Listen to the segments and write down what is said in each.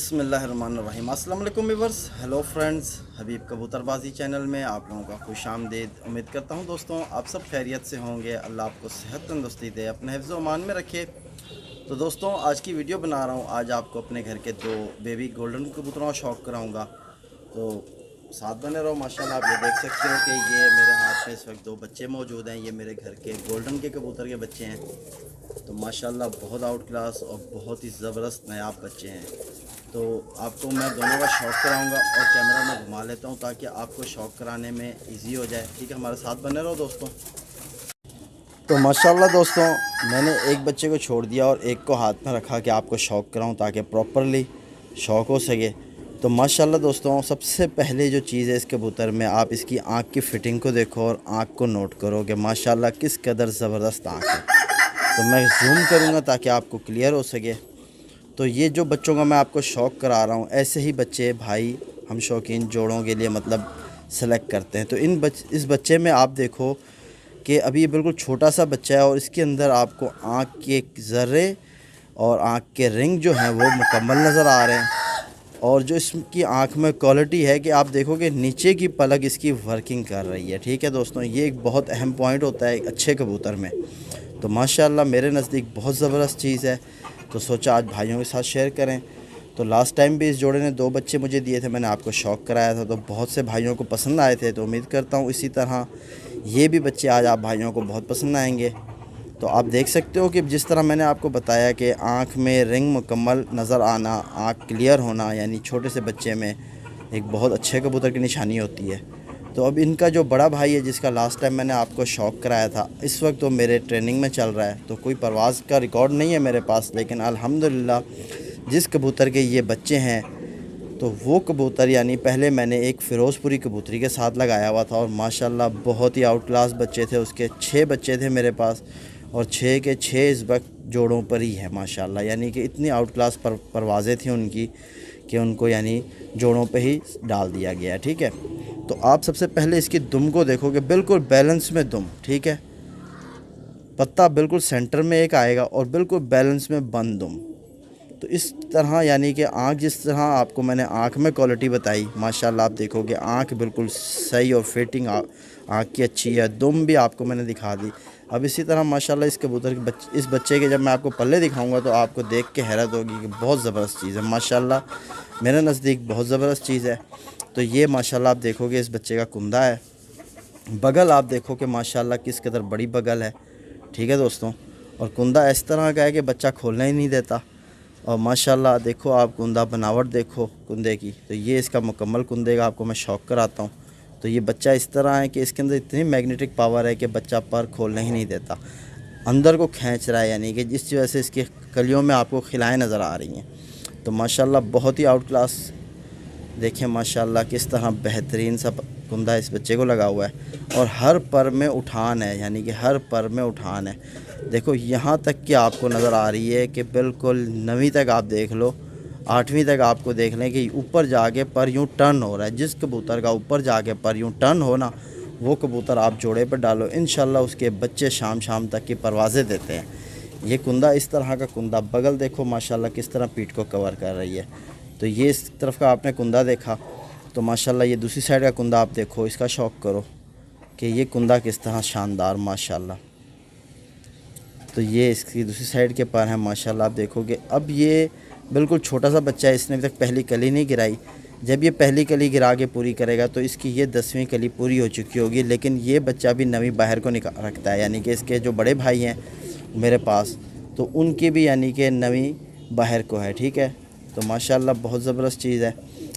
बिस्मिल्लाहिर्रहमानिर्रहीम। अस्सलाम वालेकुम व्यूअर्स, हेलो फ्रेंड्स, हबीब कबूतरबाजी चैनल में आप लोगों का खुशामदीद। उम्मीद करता हूँ दोस्तों आप सब खैरियत से होंगे। अल्लाह आपको सेहत तंदुरुस्ती दे, अपने हिफ्ज़ व अमान में रखे। तो दोस्तों आज की वीडियो बना रहा हूँ। आज आपको अपने घर के दो बेबी गोल्डन कबूतरों का शौक़ कराऊँगा, तो साथ बने रहो। माशाल्लाह आप ये देख सकते हो कि ये मेरे हाथ में इस वक्त दो बच्चे मौजूद हैं। ये मेरे घर के गोल्डन के कबूतर के बच्चे हैं। तो माशाल्लाह बहुत आउट क्लास और बहुत ही ज़बरदस्त नायाब बच्चे हैं। तो आपको मैं दोनों का शौक़ कराऊंगा और कैमरा में घुमा लेता हूं ताकि आपको शौक़ कराने में इजी हो जाए। ठीक है, हमारे साथ बने रहो दोस्तों। तो माशाल्लाह दोस्तों मैंने एक बच्चे को छोड़ दिया और एक को हाथ में रखा कि आपको शौक़ कराऊं ताकि प्रॉपरली शौक़ हो सके। तो माशाल्लाह दोस्तों सबसे पहले जो चीज़ है इस कबूतर में, आप इसकी आँख की फ़िटिंग को देखो और आँख को नोट करो कि माशाल्लाह किस कदर ज़बरदस्त आँख है। तो मैं जूम करूँगा ताकि आपको क्लियर हो सके। तो ये जो बच्चों का मैं आपको शौक़ करा रहा हूँ, ऐसे ही बच्चे भाई हम शौकीन जोड़ों के लिए मतलब सेलेक्ट करते हैं। तो इस बच्चे में आप देखो कि अभी ये बिल्कुल छोटा सा बच्चा है और इसके अंदर आपको आँख के ज़र्रे और आँख के रिंग जो हैं वो मुकम्मल नज़र आ रहे हैं। और जो इसकी आँख में क्वालिटी है कि आप देखो कि नीचे की पलक इसकी वर्किंग कर रही है। ठीक है दोस्तों, ये एक बहुत अहम पॉइंट होता है एक अच्छे कबूतर में। तो माशाल्लाह मेरे नज़दीक बहुत ज़बरदस्त चीज़ है, तो सोचा आज भाइयों के साथ शेयर करें। तो लास्ट टाइम भी इस जोड़े ने दो बच्चे मुझे दिए थे, मैंने आपको शौक़ कराया था, तो बहुत से भाइयों को पसंद आए थे। तो उम्मीद करता हूँ इसी तरह ये भी बच्चे आज आप भाइयों को बहुत पसंद आएंगे। तो आप देख सकते हो कि जिस तरह मैंने आपको बताया कि आँख में रिंग मुकम्मल नज़र आना, आँख क्लियर होना, यानी छोटे से बच्चे में एक बहुत अच्छे कबूतर की निशानी होती है। तो अब इनका जो बड़ा भाई है जिसका लास्ट टाइम मैंने आपको शौक़ कराया था, इस वक्त तो मेरे ट्रेनिंग में चल रहा है। तो कोई परवाज़ का रिकॉर्ड नहीं है मेरे पास, लेकिन अल्हम्दुलिल्लाह जिस कबूतर के ये बच्चे हैं तो वो कबूतर यानी पहले मैंने एक फ़िरोज़पुरी कबूतरी के साथ लगाया हुआ था और माशाल्लाह बहुत ही आउट क्लास बच्चे थे उसके। 6 बच्चे थे मेरे पास और 6 के 6 इस वक्त जोड़ों पर ही है माशाल्लाह। यानी कि इतनी आउट क्लास परवाज़ें थी उनकी कि उनको यानी जोड़ों पे ही डाल दिया गया। ठीक है, तो आप सबसे पहले इसकी दुम को देखोगे, बिल्कुल बैलेंस में दुम। ठीक है, पत्ता बिल्कुल सेंटर में एक आएगा और बिल्कुल बैलेंस में बंद दुम। तो इस तरह यानी कि आँख जिस तरह आपको मैंने आँख में क्वालिटी बताई, माशाल्लाह आप देखोगे आँख बिल्कुल सही और फिटिंग आँख की अच्छी है। दुम भी आपको मैंने दिखा दी। अब इसी तरह माशाल्लाह इस कबूतर के इस बच्चे के जब मैं आपको पल्ले दिखाऊंगा तो आपको देख के हैरत होगी कि बहुत ज़बरदस्त चीज़ है। माशाल्लाह मेरे नज़दीक बहुत ज़बरदस्त चीज़ है। तो ये माशाल्लाह आप देखोगे इस बच्चे का कुंदा है। बगल आप देखो कि माशाल्लाह किस कदर बड़ी बगल है। ठीक है दोस्तों, और कुंदा इस तरह का है कि बच्चा खोलना ही नहीं देता। और माशाल्लाह देखो आप कुंदा बनावट देखो कुंदे की। तो ये इसका मुकम्मल कुंदे का आपको मैं शौक़ कराता हूँ। तो ये बच्चा इस तरह है कि इसके अंदर इतनी मैग्नेटिक पावर है कि बच्चा पर खोलने ही नहीं देता, अंदर को खींच रहा है, यानी कि जिस वजह से इसकी कलियों में आपको खिलाएँ नज़र आ रही हैं। तो माशाल्लाह बहुत ही आउट क्लास देखें माशाल्लाह किस तरह बेहतरीन सा कुंदा इस बच्चे को लगा हुआ है और हर पर में उठान है, यानी कि हर पर में उठान है। देखो यहाँ तक कि आपको नज़र आ रही है कि बिल्कुल 9वीं तक आप देख लो, 8वीं तक आपको देख लें कि ऊपर जाके पर यूँ टर्न हो रहा है। जिस कबूतर का ऊपर जाके पर यूँ टर्न हो ना, वो कबूतर आप जोड़े पर डालो, इंशाल्लाह उसके बच्चे शाम शाम तक की परवाज़ें देते हैं। ये कुंदा इस तरह का कुंदा, बगल देखो माशाल्लाह किस तरह पीठ को कवर कर रही है। तो ये इस तरफ का आपने कुंदा देखा, तो माशाल्लाह ये दूसरी साइड का कुंदा आप देखो, इसका शौक़ करो कि ये कुंदा किस तरह शानदार माशाल्लाह। तो ये इसकी दूसरी साइड के पर हैं माशाल्लाह आप देखोगे। अब ये बिल्कुल छोटा सा बच्चा है, इसने अभी तक पहली कली नहीं गिराई। जब ये पहली कली गिरा के पूरी करेगा तो इसकी ये 10वीं कली पूरी हो चुकी होगी। लेकिन ये बच्चा भी 9वीं बाहर को रखता है, यानी कि इसके जो बड़े भाई हैं मेरे पास, तो उनकी भी यानी कि 9वीं बाहर को है। ठीक है, तो माशाल्लाह बहुत ज़बरदस्त चीज़ है।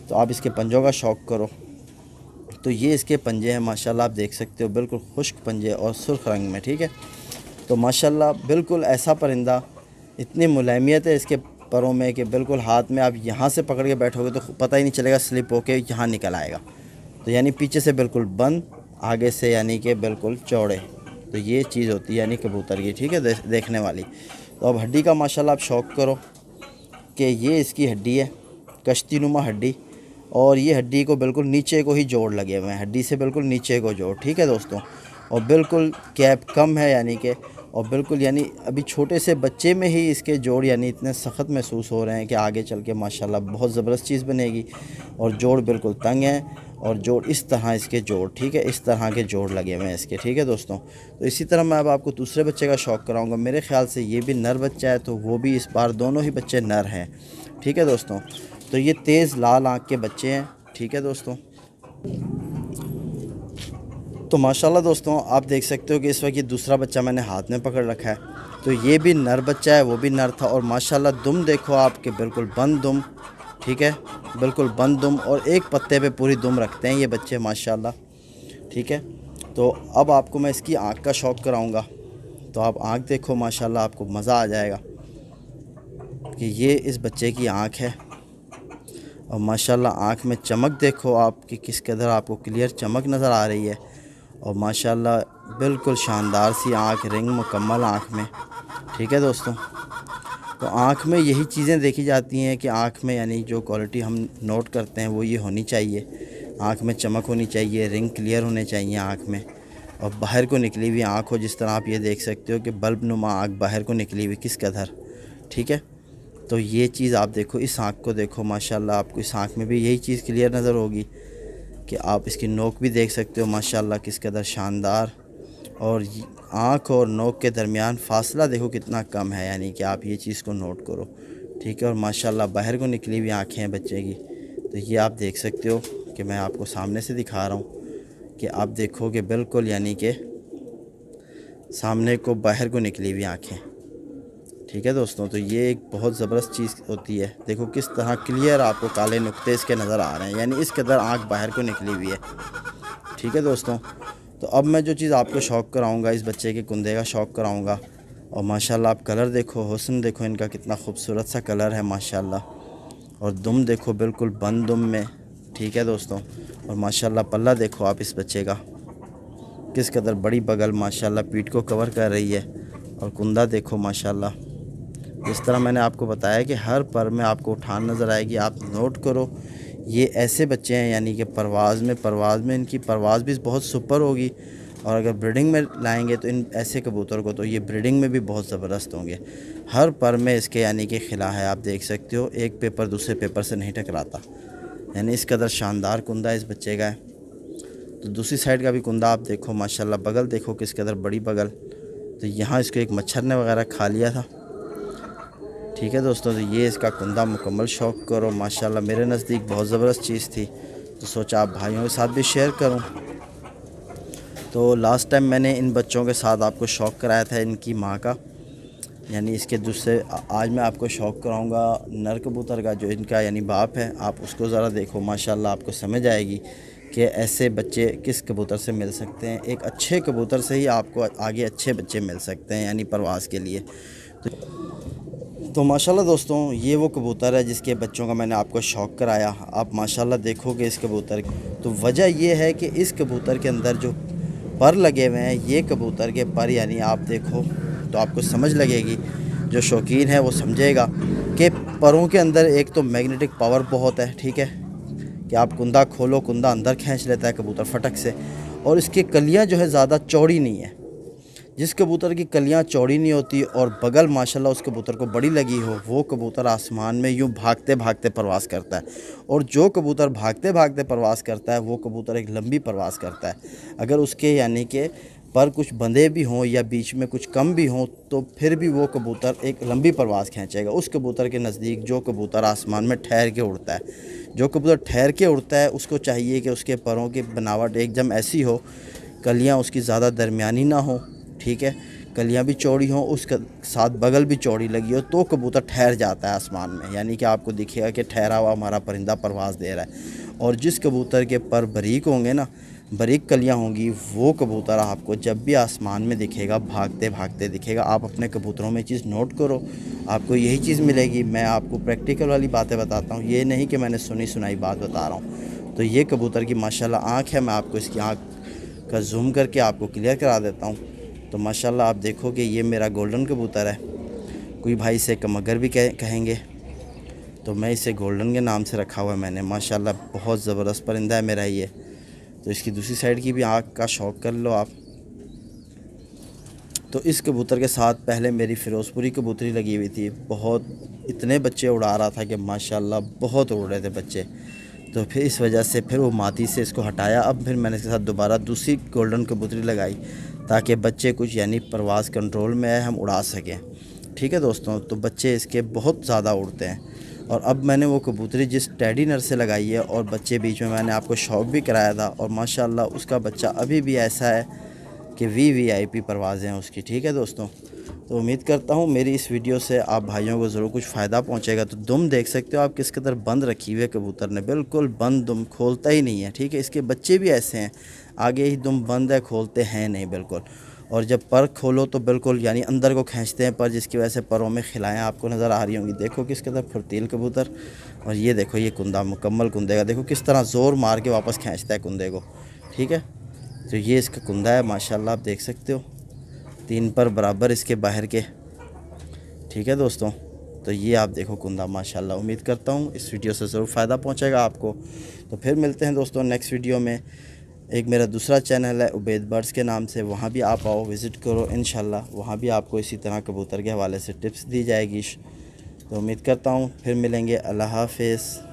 तो आप इसके पंजों का शौक़ करो। तो ये इसके पंजे हैं माशाल्लाह आप देख सकते हो, बिल्कुल खुश्क पंजे और सुर्ख रंग में। ठीक है, तो माशाल्लाह बिल्कुल ऐसा परिंदा, इतनी मुलायमियत है इसके परों में कि बिल्कुल हाथ में आप यहाँ से पकड़ के बैठोगे तो पता ही नहीं चलेगा, स्लिप होके यहाँ निकल आएगा। तो यानी पीछे से बिल्कुल बंद, आगे से यानी कि बिल्कुल चौड़े। तो ये चीज़ होती है यानी कबूतर की। ठीक है, देखने वाली। तो अब हड्डी का माशाल्लाह आप शौक़ करो कि ये इसकी हड्डी है, कश्ती नुमा हड्डी, और ये हड्डी को बिल्कुल नीचे को ही जोड़ लगे हुए हैं, हड्डी से बिल्कुल नीचे को जोड़। ठीक है दोस्तों, और बिल्कुल कैप कम है, यानी कि और बिल्कुल यानी अभी छोटे से बच्चे में ही इसके जोड़ यानी इतने सख्त महसूस हो रहे हैं कि आगे चल के माशाल्लाह बहुत ज़बरदस्त चीज़ बनेगी। और जोड़ बिल्कुल तंग हैं और जोड़ इस तरह इसके जोड़, ठीक है, इस तरह के जोड़ लगे हुए हैं इसके, ठीक है दोस्तों। तो इसी तरह मैं अब आपको दूसरे बच्चे का शौक़ कराऊंगा। मेरे ख़्याल से ये भी नर बच्चा है, तो वो भी इस बार दोनों ही बच्चे नर हैं, ठीक है दोस्तों। तो ये तेज़ लाल आँख के बच्चे हैं, ठीक है दोस्तों। तो माशाल्लाह दोस्तों आप देख सकते हो कि इस वक्त ये दूसरा बच्चा मैंने हाथ में पकड़ रखा है। तो ये भी नर बच्चा है, वो भी नर था। और माशाल्लाह दुम देखो आपके बिल्कुल बंद दुम, ठीक है, बिल्कुल बंद दुम, और एक पत्ते पे पूरी दुम रखते हैं ये बच्चे माशाल्लाह, ठीक है। तो अब आपको मैं इसकी आँख का शौक़ कराऊँगा। तो आप आँख देखो माशाल्लाह, आपको मज़ा आ जाएगा कि ये इस बच्चे की आँख है। और माशाल्लाह आँख में चमक देखो आपकी किस कदर आपको क्लियर चमक नज़र आ रही है। और माशाल्लाह बिल्कुल शानदार सी आँख, रिंग मुकम्मल आँख में, ठीक है दोस्तों। तो आँख में यही चीज़ें देखी जाती हैं कि आँख में यानी जो क्वालिटी हम नोट करते हैं वो ये होनी चाहिए। आँख में चमक होनी चाहिए, रिंग क्लियर होने चाहिए आँख में, और बाहर को निकली हुई आँख हो, जिस तरह आप ये देख सकते हो कि बल्ब नुमा आँख बाहर को निकली हुई किस कदर, ठीक है। तो ये चीज़ आप देखो, इस आँख को देखो माशाल्लाह, आपको इस आँख में भी यही चीज़ क्लियर नज़र होगी कि आप इसकी नोक भी देख सकते हो माशाल्लाह किस कदर शानदार। और आँख और नोक के दरमियान फ़ासला देखो कितना कम है, यानी कि आप ये चीज़ को नोट करो, ठीक है। और माशाल्लाह बाहर को निकली हुई आँखें हैं बच्चे की। तो ये आप देख सकते हो कि मैं आपको सामने से दिखा रहा हूँ कि आप देखो कि बिल्कुल यानी कि सामने को बाहर को निकली हुई आँखें, ठीक है दोस्तों। तो ये एक बहुत ज़बरदस्त चीज़ होती है। देखो किस तरह क्लियर आपको काले नुक्ते इसके नज़र आ रहे हैं, यानी इस कदर आँख बाहर को निकली हुई है, ठीक है दोस्तों। तो अब मैं जो चीज़ आपको शौक़ कराऊंगा, इस बच्चे के कुंदे का शौक़ कराऊंगा। और माशाल्लाह आप कलर देखो, हुस्न देखो इनका कितना खूबसूरत सा कलर है माशाल्लाह। और दुम देखो बिल्कुल बंद दुम में, ठीक है दोस्तों। और माशाल्लाह पल्ला देखो आप इस बच्चे का किस कदर बड़ी बगल माशाल्लाह पीठ को कवर कर रही है। और कुंदा देखो माशाल्लाह, इस तरह मैंने आपको बताया कि हर पर में आपको उठान नज़र आएगी, आप नोट करो। ये ऐसे बच्चे हैं यानी कि परवाज़ में इनकी परवाज़ भी बहुत सुपर होगी। और अगर ब्रीडिंग में लाएंगे तो इन ऐसे कबूतर को, तो ये ब्रीडिंग में भी बहुत ज़बरदस्त होंगे। हर पर में इसके यानी कि खिला है, आप देख सकते हो, एक पेपर दूसरे पेपर से नहीं टकराता, यानी इस कदर शानदार कुंदा इस बच्चे का है। तो दूसरी साइड का भी कुंदा आप देखो माशाल्लाह, बगल देखो किस कदर बड़ी बगल। तो यहाँ इसको एक मच्छर ने वगैरह खा लिया था, ठीक है दोस्तों। तो ये इसका कुंदा मुकम्मल शौक़ करो माशाल्लाह, मेरे नज़दीक बहुत ज़बरदस्त चीज़ थी, तो सोचा आप भाइयों के साथ भी शेयर करूं। तो लास्ट टाइम मैंने इन बच्चों के साथ आपको शौक़ कराया था इनकी माँ का, यानी इसके दूसरे आज मैं आपको शौक़ कराऊंगा नर कबूतर का, जो इनका यानी बाप है। आप उसको ज़रा देखो माशाल्लाह, आपको समझ आएगी कि ऐसे बच्चे किस कबूतर से मिल सकते हैं। एक अच्छे कबूतर से ही आपको आगे अच्छे बच्चे मिल सकते हैं, यानी परवाज़ के लिए। तो माशाल्लाह दोस्तों ये वो कबूतर है जिसके बच्चों का मैंने आपको शौक़ कराया। आप माशाल्लाह देखोगे इस कबूतर की, तो वजह ये है कि इस कबूतर के अंदर जो पर लगे हुए हैं, ये कबूतर के पर यानी आप देखो तो आपको समझ लगेगी, जो शौकीन है वो समझेगा कि परों के अंदर एक तो मैग्नेटिक पावर बहुत है, ठीक है, कि आप कुंदा खोलो, कुंदा अंदर खींच लेता है कबूतर फटक से। और इसकी कलियाँ जो है ज़्यादा चौड़ी नहीं है। जिस कबूतर की कलियां चौड़ी नहीं होती और बगल माशाल्लाह उस कबूतर को बड़ी लगी हो, वो कबूतर आसमान में यूं भागते भागते परवास करता है। और जो कबूतर भागते भागते परवास करता है, वो कबूतर एक लंबी परवास करता है। अगर उसके यानी कि पर कुछ बंधे भी हों या बीच में कुछ कम भी हों, तो फिर भी वो कबूतर एक लंबी परवास खींचेगा। उस कबूतर के नज़दीक जो कबूतर आसमान में ठहर के उड़ता है, जो कबूतर ठहर के उड़ता है, उसको चाहिए कि उसके परों की बनावट एकदम ऐसी हो, कलियाँ उसकी ज़्यादा दरमियानी ना हो, ठीक है, कलियाँ भी चौड़ी हों, उसके साथ बगल भी चौड़ी लगी हो, तो कबूतर ठहर जाता है आसमान में, यानी कि आपको दिखेगा कि ठहरा हुआ हमारा परिंदा परवाज़ दे रहा है। और जिस कबूतर के पर बारीक होंगे ना, बारीक कलियाँ होंगी, वो कबूतर आपको जब भी आसमान में दिखेगा भागते भागते दिखेगा। आप अपने कबूतरों में चीज़ नोट करो, आपको यही चीज़ मिलेगी। मैं आपको प्रैक्टिकल वाली बातें बताता हूँ, ये नहीं कि मैंने सुनी सुनाई बात बता रहा हूँ। तो ये कबूतर की माशाल्लाह आँख है, मैं आपको इसकी आँख का जूम करके आपको क्लियर करा देता हूँ। तो माशाल्लाह आप देखो कि ये मेरा गोल्डन कबूतर है, कोई भाई इसे कमगर भी कहेंगे, तो मैं इसे गोल्डन के नाम से रखा हुआ है मैंने। माशाल्लाह बहुत ज़बरदस्त परिंदा है मेरा ये। तो इसकी दूसरी साइड की भी आँख का शौक़ कर लो आप। तो इस कबूतर के साथ पहले मेरी फ़िरोज़पुरी कबूतरी लगी हुई थी। बहुत इतने बच्चे उड़ा रहा था कि माशाल्लाह बहुत उड़ रहे थे बच्चे। तो फिर इस वजह से फिर वो मादी से इसको हटाया। अब फिर मैंने इसके साथ दोबारा दूसरी गोल्डन कबूतरी लगाई ताकि बच्चे कुछ यानी परवाज़ कंट्रोल में आए, हम उड़ा सकें। ठीक है दोस्तों, तो बच्चे इसके बहुत ज़्यादा उड़ते हैं। और अब मैंने वो कबूतरी जिस टेडी नर से लगाई है और बच्चे बीच में मैंने आपको शौक भी कराया था, और माशाल्लाह उसका बच्चा अभी भी ऐसा है कि VIP परवाज़ें हैं उसकी। ठीक है दोस्तों, तो उम्मीद करता हूँ मेरी इस वीडियो से आप भाइयों को ज़रूर कुछ फ़ायदा पहुँचेगा। तो दुम देख सकते हो आप किस कदर बंद रखी हुई है कबूतर ने, बिल्कुल बंद, दुम खोलता ही नहीं है। ठीक है, इसके बच्चे भी ऐसे हैं, आगे ही दुम बंद है, खोलते हैं नहीं बिल्कुल। और जब पर खोलो तो बिल्कुल यानी अंदर को खींचते हैं पर, जिसकी वजह से परों में खिलाएँ आपको नज़र आ रही होंगी। देखो किस कदर फुर्तील कबूतर। और ये देखो ये कुंदा, मुकम्मल कुंदे का देखो किस तरह ज़ोर मार के वापस खींचता है कुंदे को। ठीक है, तो ये इसका कुंदा है माशाल्लाह, आप देख सकते हो 3 पर बराबर इसके बाहर के। ठीक है दोस्तों, तो ये आप देखो कुंदा माशाल्लाह। उम्मीद करता हूँ इस वीडियो से ज़रूर फ़ायदा पहुँचेगा आपको। तो फिर मिलते हैं दोस्तों नेक्स्ट वीडियो में। एक मेरा दूसरा चैनल है उबैद बर्ड्स के नाम से, वहाँ भी आप आओ, विज़िट करो इंशाल्लाह। वहाँ भी आपको इसी तरह कबूतर के हवाले से टिप्स दी जाएगी। तो उम्मीद करता हूँ फिर मिलेंगे। अल्लाह हाफ़िज़।